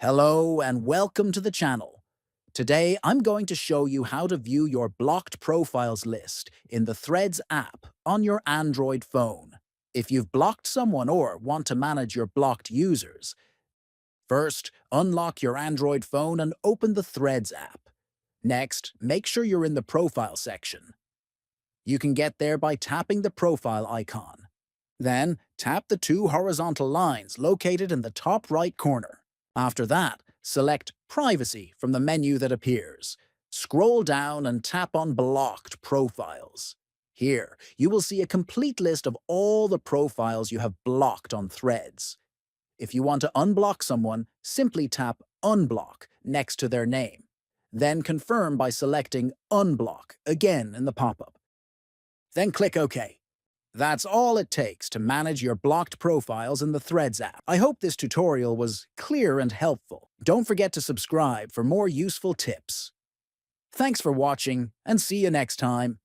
Hello and welcome to the channel. Today, I'm going to show you how to view your blocked profiles list in the Threads app on your Android phone. If you've blocked someone or want to manage your blocked users, first, unlock your Android phone and open the Threads app. Next, make sure you're in the Profile section. You can get there by tapping the profile icon. Then, tap the two horizontal lines located in the top right corner. After that, select Privacy from the menu that appears. Scroll down and tap on Blocked Profiles. Here, you will see a complete list of all the profiles you have blocked on Threads. If you want to unblock someone, simply tap Unblock next to their name. Then confirm by selecting Unblock again in the pop-up. Then click OK. That's all it takes to manage your blocked profiles in the Threads app. I hope this tutorial was clear and helpful. Don't forget to subscribe for more useful tips. Thanks for watching, and see you next time.